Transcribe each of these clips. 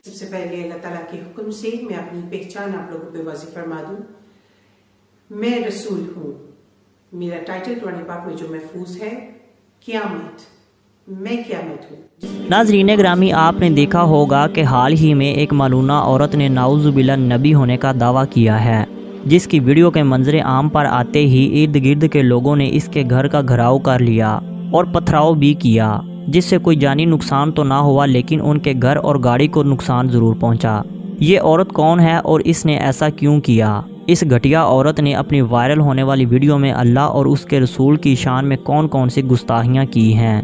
سب سے پہلے اللہ تعالیٰ کے حکم سے میں اپنی پہچان آپ لوگوں پہ واضح فرما دوں. میں رسول ہوں. میرا ٹائٹل قرآن پاک میں جو محفوظ ہے قیامت. میں قیامت ہوں. ناظرین گرامی، آپ نے دیکھا ہوگا کہ حال ہی میں ایک ملعونہ عورت نے نعوذ باللہ نبی ہونے کا دعویٰ کیا ہے، جس کی ویڈیو کے منظر عام پر آتے ہی ارد گرد کے لوگوں نے اس کے گھر کا گھراؤ کر لیا اور پتھراؤ بھی کیا، جس سے کوئی جانی نقصان تو نہ ہوا لیکن ان کے گھر اور گاڑی کو نقصان ضرور پہنچا. یہ عورت کون ہے اور اس نے ایسا کیوں کیا؟ اس گھٹیا عورت نے اپنی وائرل ہونے والی ویڈیو میں اللہ اور اس کے رسول کی شان میں کون کون سی گستاخیاں کی ہیں؟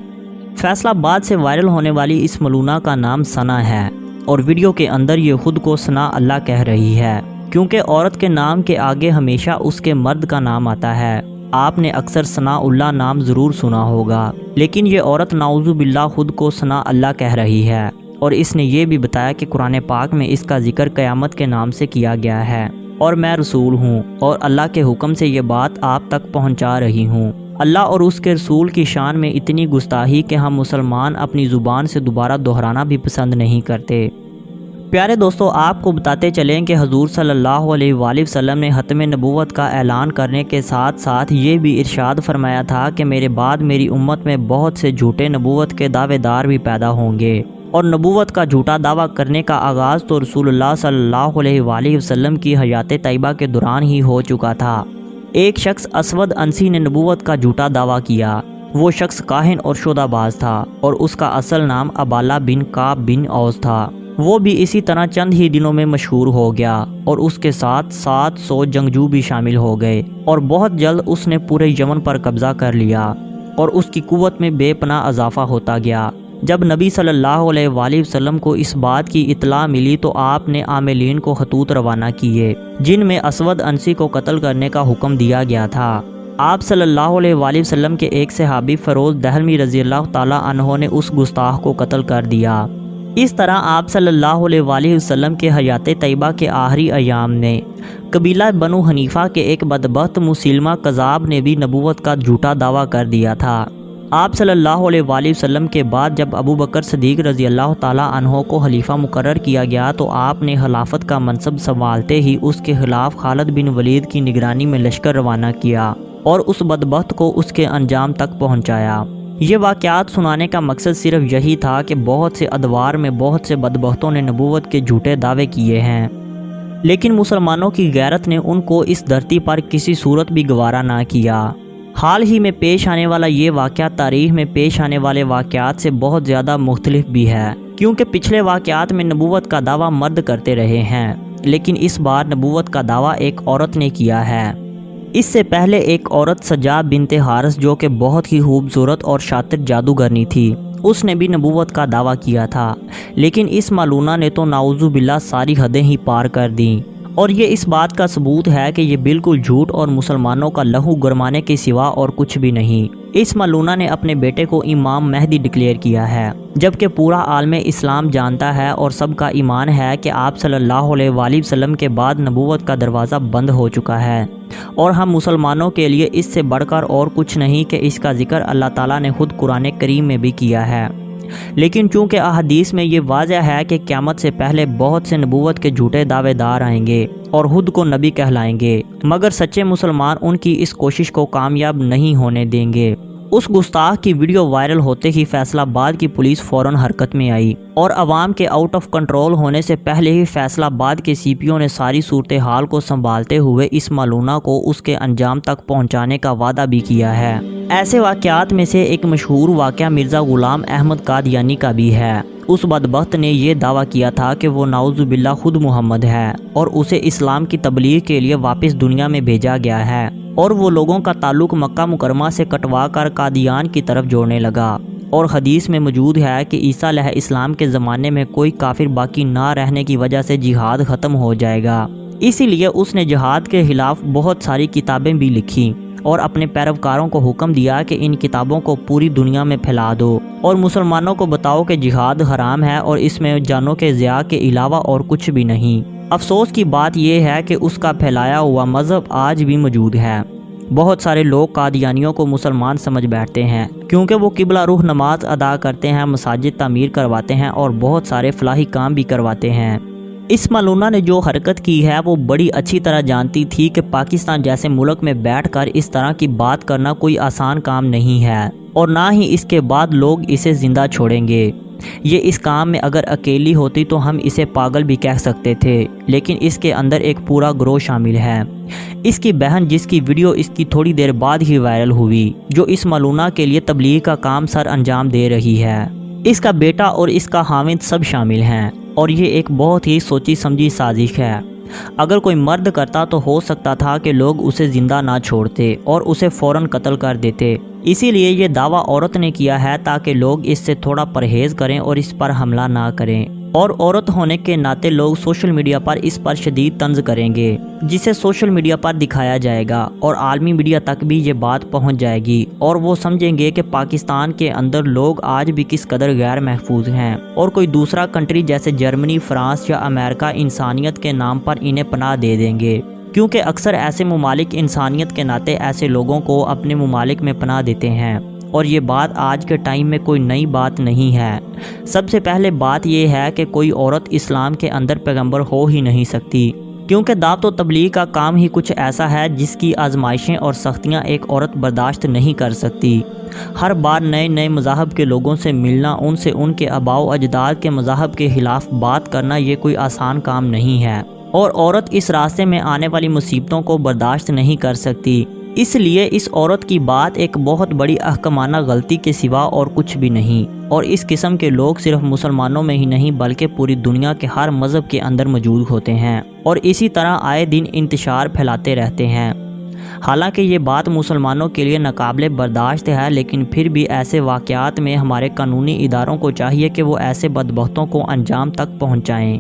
فیصل آباد سے وائرل ہونے والی اس ملعونہ کا نام ثنا ہے اور ویڈیو کے اندر یہ خود کو ثنا اللہ کہہ رہی ہے، کیونکہ عورت کے نام کے آگے ہمیشہ اس کے مرد کا نام آتا ہے. آپ نے اکثر ثنا اللہ نام ضرور سنا ہوگا، لیکن یہ عورت نعوذ باللہ خود کو ثنا اللہ کہہ رہی ہے، اور اس نے یہ بھی بتایا کہ قرآن پاک میں اس کا ذکر قیامت کے نام سے کیا گیا ہے اور میں رسول ہوں اور اللہ کے حکم سے یہ بات آپ تک پہنچا رہی ہوں. اللہ اور اس کے رسول کی شان میں اتنی گستاخی کہ ہم مسلمان اپنی زبان سے دوبارہ دہرانا بھی پسند نہیں کرتے. پیارے دوستو، آپ کو بتاتے چلیں کہ حضور صلی اللہ علیہ وآلہ وسلم نے ختم نبوت کا اعلان کرنے کے ساتھ ساتھ یہ بھی ارشاد فرمایا تھا کہ میرے بعد میری امت میں بہت سے جھوٹے نبوت کے دعوے دار بھی پیدا ہوں گے، اور نبوت کا جھوٹا دعویٰ کرنے کا آغاز تو رسول اللہ صلی اللہ علیہ وآلہ وسلم کی حیات طیبہ کے دوران ہی ہو چکا تھا. ایک شخص اسود انسی نے نبوت کا جھوٹا دعویٰ کیا. وہ شخص کاہن اور شعدہ باز تھا اور اس کا اصل نام ابالہ بن کعب بن اوس تھا. وہ بھی اسی طرح چند ہی دنوں میں مشہور ہو گیا اور اس کے ساتھ 700 جنگجو بھی شامل ہو گئے، اور بہت جلد اس نے پورے یمن پر قبضہ کر لیا اور اس کی قوت میں بے پناہ اضافہ ہوتا گیا. جب نبی صلی اللہ علیہ وآلہ وسلم کو اس بات کی اطلاع ملی تو آپ نے عاملین کو خطوط روانہ کیے جن میں اسود انسی کو قتل کرنے کا حکم دیا گیا تھا. آپ صلی اللہ علیہ وآلہ وسلم کے ایک صحابی فیروز دہلوی رضی اللہ تعالی عنہ نے اس گستاخ کو قتل کر دیا. اس طرح آپ صلی اللہ علیہ وآلہ وسلم کے حیات طیبہ کے آخری ایام میں قبیلہ بنو حنیفہ کے ایک بدبخت مسلمہ کذاب نے بھی نبوت کا جھوٹا دعویٰ کر دیا تھا. آپ صلی اللہ علیہ وآلہ وسلم کے بعد جب ابو بکر صدیق رضی اللہ تعالیٰ عنہ کو خلیفہ مقرر کیا گیا تو آپ نے خلافت کا منصب سنبھالتے ہی اس کے خلاف خالد بن ولید کی نگرانی میں لشکر روانہ کیا اور اس بدبخت کو اس کے انجام تک پہنچایا. یہ واقعات سنانے کا مقصد صرف یہی تھا کہ بہت سے ادوار میں بہت سے بدبختوں نے نبوت کے جھوٹے دعوے کیے ہیں، لیکن مسلمانوں کی غیرت نے ان کو اس دھرتی پر کسی صورت بھی گوارا نہ کیا. حال ہی میں پیش آنے والا یہ واقعہ تاریخ میں پیش آنے والے واقعات سے بہت زیادہ مختلف بھی ہے، کیونکہ پچھلے واقعات میں نبوت کا دعویٰ مرد کرتے رہے ہیں، لیکن اس بار نبوت کا دعویٰ ایک عورت نے کیا ہے. اس سے پہلے ایک عورت سجا بنت حارث جو کہ بہت ہی خوبصورت اور شاطر جادوگرنی تھی، اس نے بھی نبوت کا دعویٰ کیا تھا، لیکن اس ملعونہ نے تو نعوذ باللہ ساری حدیں ہی پار کر دیں، اور یہ اس بات کا ثبوت ہے کہ یہ بالکل جھوٹ اور مسلمانوں کا لہو گرمانے کے سوا اور کچھ بھی نہیں. اس ملعونہ نے اپنے بیٹے کو امام مہدی ڈکلیئر کیا ہے، جبکہ پورا عالم اسلام جانتا ہے اور سب کا ایمان ہے کہ آپ صلی اللہ علیہ وآلہ وسلم کے بعد نبوت کا دروازہ بند ہو چکا ہے، اور ہم مسلمانوں کے لیے اس سے بڑھ کر اور کچھ نہیں کہ اس کا ذکر اللہ تعالیٰ نے خود قرآن کریم میں بھی کیا ہے. لیکن چونکہ احادیث میں یہ واضح ہے کہ قیامت سے پہلے بہت سے نبوت کے جھوٹے دعوے دار آئیں گے اور خود کو نبی کہلائیں گے، مگر سچے مسلمان ان کی اس کوشش کو کامیاب نہیں ہونے دیں گے. اس گستاخ کی ویڈیو وائرل ہوتے ہی فیصل آباد کی پولیس فوراً حرکت میں آئی اور عوام کے آؤٹ آف کنٹرول ہونے سے پہلے ہی فیصل آباد کے سی پی او نے ساری صورتحال کو سنبھالتے ہوئے اس ملعونہ کو اس کے انجام تک پہنچانے کا وعدہ بھی کیا ہے. ایسے واقعات میں سے ایک مشہور واقعہ مرزا غلام احمد قادیانی کا بھی ہے. اس بدبخت نے یہ دعویٰ کیا تھا کہ وہ نعوذ باللہ خود محمد ہے اور اسے اسلام کی تبلیغ کے لیے واپس دنیا میں بھیجا گیا ہے، اور وہ لوگوں کا تعلق مکہ مکرمہ سے کٹوا کر قادیان کی طرف جوڑنے لگا. اور حدیث میں موجود ہے کہ عیسیٰ علیہ السلام کے زمانے میں کوئی کافر باقی نہ رہنے کی وجہ سے جہاد ختم ہو جائے گا، اسی لیے اس نے جہاد کے خلاف بہت ساری کتابیں بھی لکھی اور اپنے پیروکاروں کو حکم دیا کہ ان کتابوں کو پوری دنیا میں پھیلا دو اور مسلمانوں کو بتاؤ کہ جہاد حرام ہے اور اس میں جانوں کے ضیاء کے علاوہ اور کچھ بھی نہیں. افسوس کی بات یہ ہے کہ اس کا پھیلایا ہوا مذہب آج بھی موجود ہے. بہت سارے لوگ قادیانیوں کو مسلمان سمجھ بیٹھتے ہیں کیونکہ وہ قبلہ رخ نماز ادا کرتے ہیں، مساجد تعمیر کرواتے ہیں اور بہت سارے فلاحی کام بھی کرواتے ہیں۔ اس ملونہ نے جو حرکت کی ہے وہ بڑی اچھی طرح جانتی تھی کہ پاکستان جیسے ملک میں بیٹھ کر اس طرح کی بات کرنا کوئی آسان کام نہیں ہے، اور نہ ہی اس کے بعد لوگ اسے زندہ چھوڑیں گے۔ یہ اس کام میں اگر اکیلی ہوتی تو ہم اسے پاگل بھی کہہ سکتے تھے، لیکن اس کے اندر ایک پورا گروہ شامل ہے۔ اس کی بہن، جس کی ویڈیو اس کی تھوڑی دیر بعد ہی وائرل ہوئی، جو اس ملونہ کے لیے تبلیغ کا کام سر انجام دے رہی ہے، اس کا بیٹا اور اس کا خاوند سب شامل ہیں، اور یہ ایک بہت ہی سوچی سمجھی سازش ہے۔ اگر کوئی مرد کرتا تو ہو سکتا تھا کہ لوگ اسے زندہ نہ چھوڑتے اور اسے فوراً قتل کر دیتے، اسی لیے یہ دعویٰ عورت نے کیا ہے تاکہ لوگ اس سے تھوڑا پرہیز کریں اور اس پر حملہ نہ کریں، اور عورت ہونے کے ناطے لوگ سوشل میڈیا پر اس پر شدید طنز کریں گے، جسے سوشل میڈیا پر دکھایا جائے گا اور عالمی میڈیا تک بھی یہ بات پہنچ جائے گی، اور وہ سمجھیں گے کہ پاکستان کے اندر لوگ آج بھی کس قدر غیر محفوظ ہیں، اور کوئی دوسرا کنٹری جیسے جرمنی، فرانس یا امریکہ انسانیت کے نام پر انہیں پناہ دے دیں گے، کیونکہ اکثر ایسے ممالک انسانیت کے ناطے ایسے لوگوں کو اپنے ممالک میں پناہ دیتے ہیں۔ اور یہ بات آج کے ٹائم میں کوئی نئی بات نہیں ہے۔ سب سے پہلے بات یہ ہے کہ کوئی عورت اسلام کے اندر پیغمبر ہو ہی نہیں سکتی، کیونکہ دعوت و تبلیغ کا کام ہی کچھ ایسا ہے جس کی آزمائشیں اور سختیاں ایک عورت برداشت نہیں کر سکتی۔ ہر بار نئے نئے مذاہب کے لوگوں سے ملنا، ان سے ان کے آباء و اجداد کے مذاہب کے خلاف بات کرنا، یہ کوئی آسان کام نہیں ہے، اور عورت اس راستے میں آنے والی مصیبتوں کو برداشت نہیں کر سکتی۔ اس لیے اس عورت کی بات ایک بہت بڑی احکامانہ غلطی کے سوا اور کچھ بھی نہیں، اور اس قسم کے لوگ صرف مسلمانوں میں ہی نہیں بلکہ پوری دنیا کے ہر مذہب کے اندر موجود ہوتے ہیں، اور اسی طرح آئے دن انتشار پھیلاتے رہتے ہیں۔ حالانکہ یہ بات مسلمانوں کے لیے ناقابل برداشت ہے، لیکن پھر بھی ایسے واقعات میں ہمارے قانونی اداروں کو چاہیے کہ وہ ایسے بدبختوں کو انجام تک پہنچائیں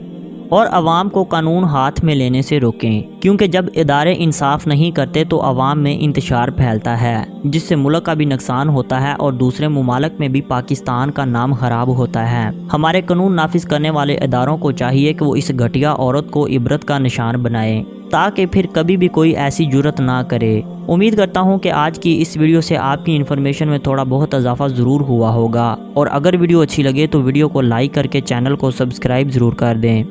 اور عوام کو قانون ہاتھ میں لینے سے روکیں، کیونکہ جب ادارے انصاف نہیں کرتے تو عوام میں انتشار پھیلتا ہے، جس سے ملک کا بھی نقصان ہوتا ہے اور دوسرے ممالک میں بھی پاکستان کا نام خراب ہوتا ہے۔ ہمارے قانون نافذ کرنے والے اداروں کو چاہیے کہ وہ اس گھٹیا عورت کو عبرت کا نشان بنائیں، تاکہ پھر کبھی بھی کوئی ایسی جرت نہ کرے۔ امید کرتا ہوں کہ آج کی اس ویڈیو سے آپ کی انفارمیشن میں تھوڑا بہت اضافہ ضرور ہوا ہوگا، اور اگر ویڈیو اچھی لگے تو ویڈیو کو لائک کر کے چینل کو سبسکرائب ضرور کر دیں۔